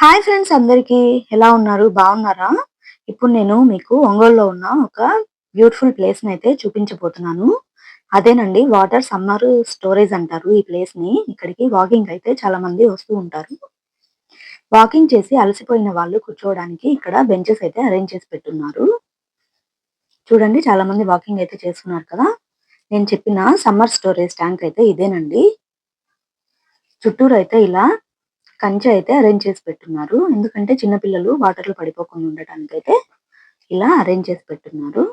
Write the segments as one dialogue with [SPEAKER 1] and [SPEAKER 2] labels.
[SPEAKER 1] Hi friends అందరికీ ఎలా ఉన్నారు? బాగున్నారా? ఇప్పుడు నేను మీకు ఒంగోలులో ఉన్న ఒక బ్యూటిఫుల్ ప్లేస్‌ని అయితే చూపించబోతున్నాను. అదేనండి వాటర్ సమ్మర్ స్టోరేజ్ అంటారు ఈ ప్లేస్‌ని. ఇక్కడికి వాకింగ్ అయితే చాలా మంది వస్తూ ఉంటారు. వాకింగ్ చేసి అలసిపోయిన వాళ్ళు కూర్చోవడానికి ఇక్కడ బెంచెస్ అయితే అరేంజ్ చేసి పెట్టున్నారు. చూడండి చాలా మంది వాకింగ్ అయితే చేస్తున్నారు కదా! నేను చెప్పిన సమ్మర్ స్టోరేజ్ ట్యాంక్ అయితే ఇదేనండి. చుట్టూరు అయితే ఇలా కంచె అయితే అరేంజ్ చేసి పెట్టున్నారు. ఎందుకంటే చిన్న పిల్లలు వాటర్‌లో పడిపోకుండా ఉండటానికైతే ఇలా అరేంజ్ చేసి పెట్టున్నారు.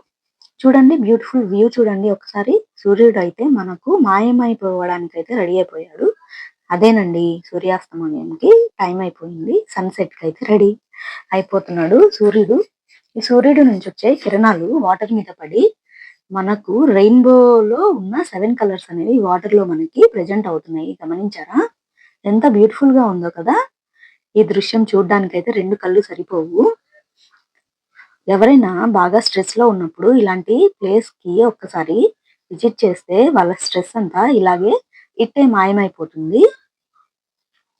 [SPEAKER 1] చూడండి బ్యూటిఫుల్ వ్యూ చూడండి ఒకసారి. సూర్యుడైతే మనకు మాయమైపోవడానికైతే రెడీ అయిపోయాడు. అదేనండి సూర్యాస్తమయంకి టైం అయిపోయింది. సన్‌సెట్‌కైతే రెడీ అయిపోతున్నాడు సూర్యుడు. ఈ సూర్యుడి నుంచి వచ్చే కిరణాలు వాటర్ మీద పడి మనకు రెయిన్‌బోలో ఉన్న 7 కలర్స్ అనేవి వాటర్‌లో మనకి ప్రెజెంట్ అవుతున్నాయి. గమనించారా? ఎంత బ్యూటిఫుల్‌గా ఉందో కదా! ఈ దృశ్యం చూడ్డానికైతే 2 కళ్ళు సరిపోవు. ఎవరైనా బాగా స్ట్రెస్‌లో ఉన్నప్పుడు ఇలాంటి ప్లేస్‌కి ఒక్కసారి విజిట్ చేస్తే వాళ్ళ స్ట్రెస్ అంతా ఇలాగే ఇట్టే మాయమైపోతుంది.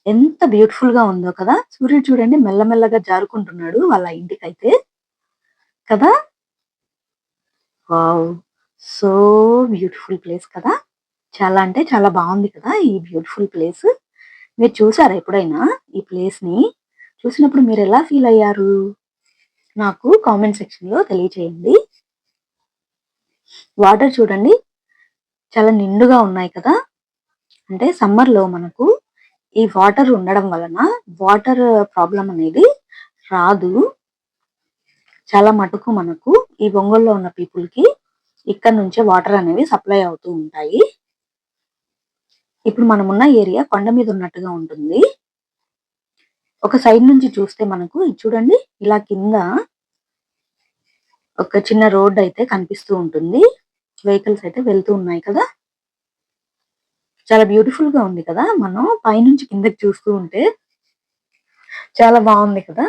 [SPEAKER 1] ఎంత బ్యూటిఫుల్‌గా ఉందో కదా! సూర్యుడు చూడండి మెల్లమెల్లగా జారుకుంటున్నాడు వాళ్ళ ఇంటికైతే. కదా! వావ్! సో బ్యూటిఫుల్ ప్లేస్ కదా! చాలా అంటే చాలా బావుంది కదా! ఈ బ్యూటిఫుల్ ప్లేస్. మీరు చూసారా ఎప్పుడైనా ఈ ప్లేస్‌ని? చూసినప్పుడు మీరెలా ఫీల్ అయ్యారు? నాకు కామెంట్ సెక్షన్‌లో తెలియచేయండి. వాటర్ చూడండి చాలా నిండుగా ఉన్నాయి కదా! అంటే సమ్మర్‌లో మనకు ఈ వాటర్ ఉండడం వలన వాటర్ ప్రాబ్లమ్ అనేది రాదు. చాలా మటుకు మనకు ఈ ఒంగోలులో ఉన్న పీపుల్‌కి ఇక్కడ నుంచే వాటర్ అనేవి సప్లై అవుతూ ఉంటాయి. ఇప్పుడు మనమున్న ఏరియా కొండ మీద ఉన్నట్టుగా ఉంటుంది. ఒక సైడ్ నుంచి చూస్తే మనకు ఇది చూడండి ఇలా కింద ఒక చిన్న రోడ్ అయితే కనిపిస్తూ ఉంటుంది. వెహికల్స్ అయితే వెళ్తూ ఉన్నాయి కదా! చాలా బ్యూటిఫుల్‌గా ఉంది కదా! మనం పైనుంచి కిందకి చూస్తూ ఉంటే చాలా బావుంది కదా!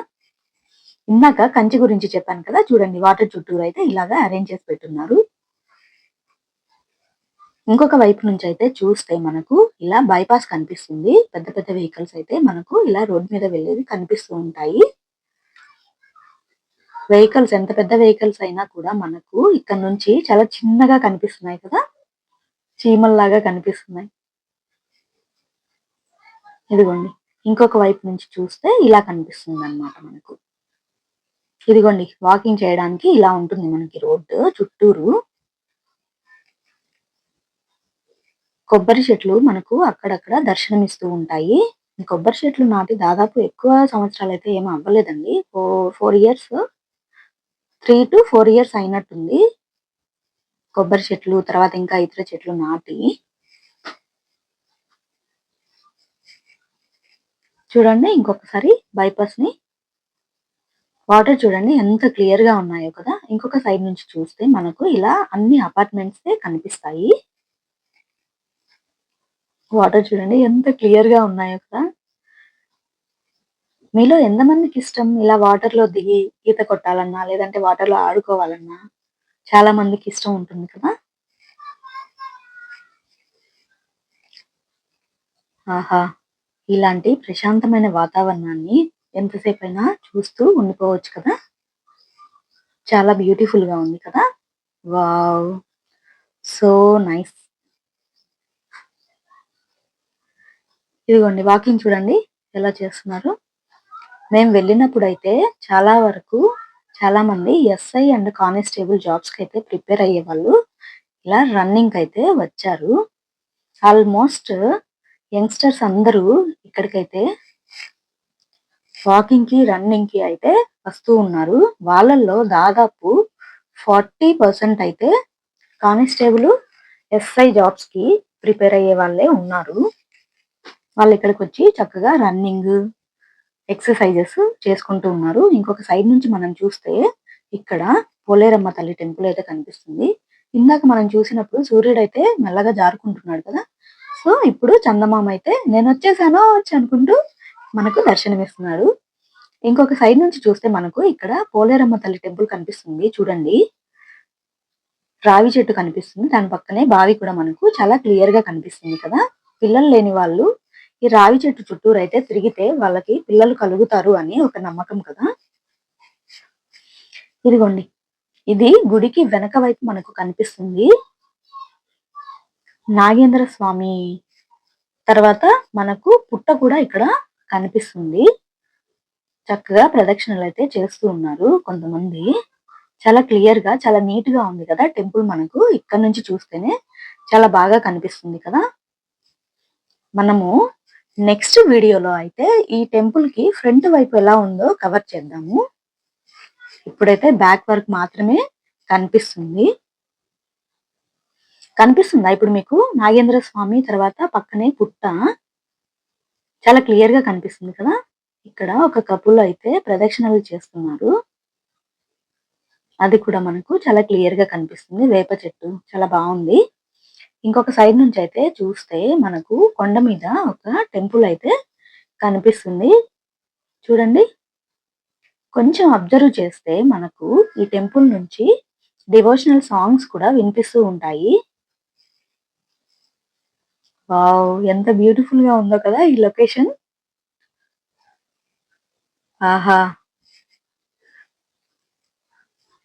[SPEAKER 1] ఇందాక కంచె గురించి చెప్పాను కదా! చూడండి వాటర్ చుట్టూరు అయితే ఇలాగా అరేంజ్ చేసి పెట్టున్నారు. ఇంకొక వైపు నుంచి అయితే చూస్తే మనకు ఇలా బైపాస్ కనిపిస్తుంది. పెద్ద పెద్ద వెహికల్స్ అయితే మనకు ఇలా రోడ్ మీద వెళ్ళేవి కనిపిస్తూ ఉంటాయి. వెహికల్స్ ఎంత పెద్ద వెహికల్స్ అయినా కూడా మనకు ఇక్కడ నుంచి చాలా చిన్నగా కనిపిస్తున్నాయి కదా! చీమల్లాగా కనిపిస్తున్నాయి. ఇదిగోండి. ఇంకొక వైపు నుంచి చూస్తే ఇలా కనిపిస్తుందన్నమాట మనకు. ఇదిగోండి వాకింగ్ చేయడానికి ఇలా ఉంటుంది మనకి రోడ్డు చుట్టూరు. కొబ్బరి చెట్లు మనకు అక్కడక్కడ దర్శనమిస్తూ ఉంటాయి. ఈ కొబ్బరి చెట్లు నాటి దాదాపు ఎక్కువ సంవత్సరాలైతే ఏమి అవ్వలేదండి. 4 ఇయర్స్ 3-4 ఇయర్స్ అయినట్టుంది. కొబ్బరి చెట్లు తర్వాత ఇంకా ఇతర చెట్లు నాటి. చూడండి ఇంకొకసారి బైపాస్‌ని వాటర్ చూడండి ఎంత క్లియర్‌గా ఉన్నాయో కదా! ఇంకొక సైడ్ నుంచి చూస్తే మనకు ఇలా అన్ని అపార్ట్‌మెంట్సే కనిపిస్తాయి. వాటర్ చూడండి ఎంత క్లియర్‌గా ఉన్నాయో కదా! మీలో ఎంతమందికిష్టం ఇలా వాటర్‌లో దిగి ఈత కొట్టాలన్నా, లేదంటే వాటర్‌లో ఆడుకోవాలన్నా చాలా మందికి ఇష్టం ఉంటుంది కదా! ఆహా! ఇలాంటి ప్రశాంతమైన వాతావరణాన్ని ఎంతసేపైనా చూస్తూ ఉండిపోవచ్చు కదా! చాలా బ్యూటిఫుల్‌గా ఉంది కదా! వావ్! So nice. ఇదిగోండి వాకింగ్ చూడండి ఎలా చేస్తున్నారు. మేము వెళ్ళినప్పుడైతే చాలా వరకు చాలామంది ఎస్ఐ అండ్ కానిస్టేబుల్ జాబ్స్‌కైతే ప్రిపేర్ అయ్యేవాళ్ళు. ఇలా రన్నింగ్‌కైతే వచ్చారు. ఆల్మోస్ట్ యంగ్‌స్టర్స్ అందరూ ఇక్కడికైతే వాకింగ్‌కి, రన్నింగ్‌కి అయితే వస్తూ ఉన్నారు. వాళ్ళల్లో దాదాపు 40% అయితే కానిస్టేబుల్, ఎస్ఐ జాబ్స్‌కి ప్రిపేర్ అయ్యే వాళ్ళే ఉన్నారు. వాళ్ళిక్కడికొచ్చి చక్కగా రన్నింగ్, ఎక్సర్‌సైజెస్ చేసుకుంటూ ఉన్నారు. ఇంకొక సైడ్ నుంచి మనం చూస్తే ఇక్కడ పోలేరమ్మ తల్లి టెంపుల్ అయితే కనిపిస్తుంది. ఇందాక మనం చూసినప్పుడు సూర్యుడైతే మెల్లగా జారుకుంటున్నాడు కదా! సో, ఇప్పుడు చందమామ అయితే నేనొచ్చేసానోచ్ అనుకుంటూ మనకు దర్శనమిస్తున్నాడు. ఇంకొక సైడ్ నుంచి చూస్తే మనకు ఇక్కడ పోలేరమ్మ తల్లి టెంపుల్ కనిపిస్తుంది చూడండి. రావి చెట్టు కనిపిస్తుంది. దాని పక్కనే బావి కూడా మనకు చాలా క్లియర్‌గా కనిపిస్తుంది కదా! పిల్లలు లేని వాళ్ళు ఈ రావి చెట్టు చుట్టూరు అయితే తిరిగితే వాళ్ళకి పిల్లలు కలుగుతారు అని ఒక నమ్మకం కదా. ఇదిగోండి, ఇది గుడికి వెనక వైపు మనకు కనిపిస్తుంది. నాగేంద్ర స్వామి తర్వాత మనకు పుట్ట కూడా ఇక్కడ కనిపిస్తుంది. చక్కగా ప్రదక్షిణలు అయితే చేస్తూ ఉన్నారు కొంతమంది. చాలా క్లియర్ గా, చాలా నీట్ గా ఉంది కదా టెంపుల్. మనకు ఇక్కడ నుంచి చూస్తేనే చాలా బాగా కనిపిస్తుంది కదా. మనము నెక్స్ట్ వీడియోలో అయితే ఈ టెంపుల్ కి ఫ్రంట్ వైపు ఎలా ఉందో కవర్ చేద్దాము. ఇప్పుడైతే బ్యాక్ వర్క్ మాత్రమే కనిపిస్తుంది. కనిపిస్తుందా ఇప్పుడు మీకు నాగేంద్ర స్వామి తర్వాత పక్కనే పుట్ట చాలా క్లియర్ గా కనిపిస్తుంది కదా. ఇక్కడ ఒక కపుల్ అయితే ప్రదక్షిణలు చేస్తున్నారు. అది కూడా మనకు చాలా క్లియర్ గా కనిపిస్తుంది. వేప చెట్టు చాలా బాగుంది. ఇంకొక సైడ్ నుంచి అయితే చూస్తే మనకు కొండ మీద ఒక టెంపుల్ అయితే కనిపిస్తుంది. చూడండి, కొంచెం అబ్జర్వ్ చేస్తే మనకు ఈ టెంపుల్ నుంచి డివోషనల్ సాంగ్స్ కూడా వినిపిస్తూ ఉంటాయి. వావ్, ఎంత బ్యూటిఫుల్ గా ఉందో కదా ఈ లొకేషన్. ఆహా,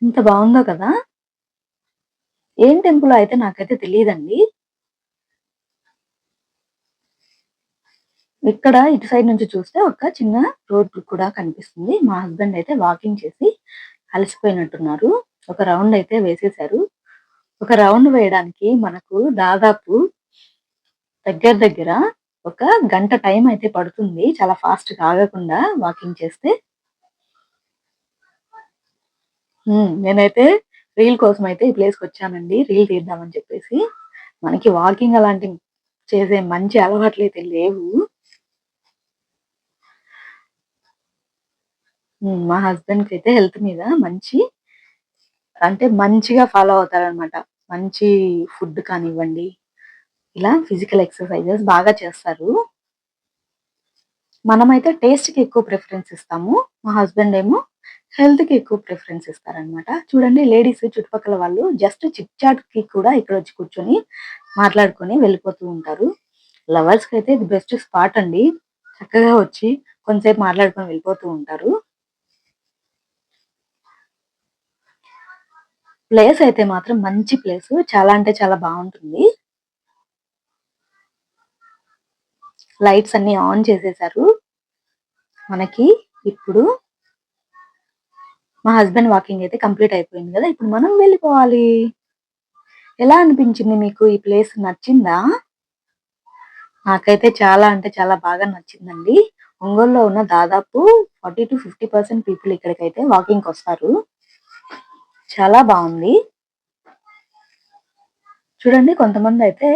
[SPEAKER 1] ఎంత బాగుందో కదా. ఏం టెంపుల్ అయితే నాకైతే తెలియదండి. ఇక్కడ ఇటు సైడ్ నుంచి చూస్తే ఒక చిన్న రోడ్ కూడా కనిపిస్తుంది. మా హస్బెండ్ అయితే వాకింగ్ చేసి అలసిపోయినట్టున్నారు. ఒక రౌండ్ అయితే వేసేశారు. ఒక రౌండ్ వేయడానికి మనకు దాదాపు దగ్గర దగ్గర ఒక గంట టైం అయితే పడుతుంది. చాలా ఫాస్ట్ గా ఆగకుండా వాకింగ్ చేస్తే. నేనైతే రీల్ కోసం అయితే ఈ ప్లేస్ కి వచ్చానండి. రీల్ తీద్దామని చెప్పేసి. మనకి వాకింగ్ అలాంటి చేసే మంచి అలవాట్లు అయితే లేవు. మా హస్బెండ్ కి అయితే హెల్త్ మీద మంచిగా ఫాలో అవుతారనమాట. మంచి ఫుడ్ కానివ్వండి, ఇలా ఫిజికల్ ఎక్సర్సైజెస్ బాగా చేస్తారు. మనమైతే టేస్ట్ కి ఎక్కువ ప్రిఫరెన్స్ ఇస్తాము. మా హస్బెండ్ ఏమో హెల్త్ కి ఎక్కువ ప్రిఫరెన్స్ ఇస్తారనమాట. చూడండి, లేడీస్ చుట్టుపక్కల వాళ్ళు జస్ట్ చిట్ చాట్ కి కూడా ఇక్కడ వచ్చి కూర్చొని మాట్లాడుకొని వెళ్ళిపోతూ ఉంటారు. లవర్స్ కి అయితే ఇది బెస్ట్ స్పాట్ అండి. చక్కగా వచ్చి కొంతసేపు మాట్లాడుకొని వెళ్ళిపోతూ ఉంటారు. ప్లేస్ అయితే మాత్రం మంచి ప్లేస్. చాలా అంటే చాలా బాగుంటుంది. లైట్స్ అన్ని ఆన్ చేసేసారు. మనకి ఇప్పుడు మా హస్బెండ్ వాకింగ్ అయితే కంప్లీట్ అయిపోయింది కదా. ఇప్పుడు మనం వెళ్ళిపోవాలి. ఎలా అనిపించింది మీకు? ఈ ప్లేస్ నచ్చిందా? నాకైతే చాలా అంటే చాలా బాగా నచ్చిందండి. ఒంగోలులో ఉన్న దాదాపు 40-50% పీపుల్ ఇక్కడికైతే వాకింగ్ వస్తారు. చాలా బాగుంది. చూడండి, కొంతమంది అయితే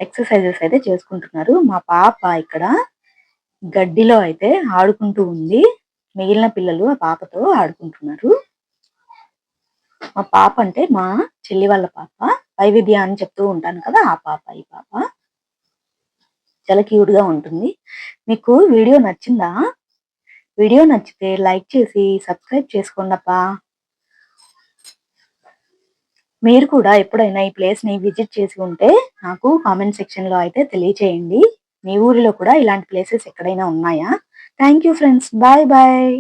[SPEAKER 1] ఎక్సర్సైజెస్ అయితే చేసుకుంటున్నారు. మా పాప ఇక్కడ గడ్డిలో అయితే ఆడుకుంటూ ఉంది. మిగిలిన పిల్లలు ఆ పాపతో ఆడుకుంటున్నారు. మా పాప అంటే మా చెల్లి వాళ్ళ పాప, వైవిధ్య అని చెప్తూ ఉంటాను కదా, ఆ పాప. ఈ పాప చాలా క్యూట్ గా ఉంటుంది. మీకు వీడియో నచ్చిందా? వీడియో నచ్చితే లైక్ చేసి సబ్స్క్రైబ్ చేసుకోండి అప్పా. మీరు కూడా ఎప్పుడైనా ఈ ప్లేస్ ని విజిట్ చేసి ఉంటే నాకు కామెంట్ సెక్షన్ లో అయితే తెలియచేయండి. మీ ఊరిలో కూడా ఇలాంటి ప్లేసెస్ ఎక్కడైనా ఉన్నాయా? Thank you friends. Bye bye.